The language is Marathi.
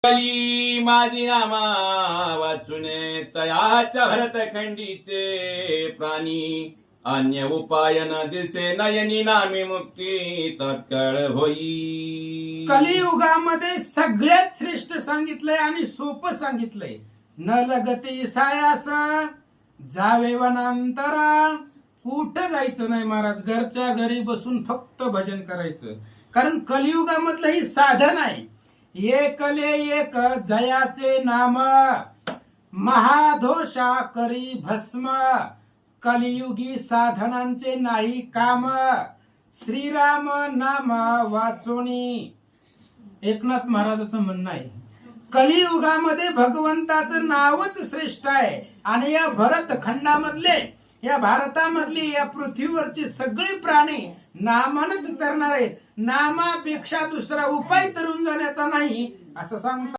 कली माझी नामा वाचून तयाच्या भरतखंडीचे प्राणी अन्य उपाय न दिसे नयनी नामी मुक्ती तत्काळ होई. कलियुगामध्ये सगळ्यात श्रेष्ठ सांगितलंय आणि सोपं सांगितलंय. न लगती सायास जावे वनांतरा. कुठं जायचं नाही महाराज, घरच्या घरी बसून फक्त भजन करायचं. कारण कलियुगामधलं ही साधन आहे. एकले एक जयाचे नाम महाधोषा करी भस्म. कलियुगी साधनांचे नाही काम श्रीराम नाम वाचोनी. एकनाथ महाराजांचं म्हणणं आहे कलियुगामध्ये भगवंताचं नावच श्रेष्ठ आहे. आणि या भरत खंडामधले, या भारतामधली, या पृथ्वीवरची सगळी प्राणी नामानच तरणार आहेत. नामापेक्षा दुसरा उपाय तरून जाण्याचा नाही असं सांगतात.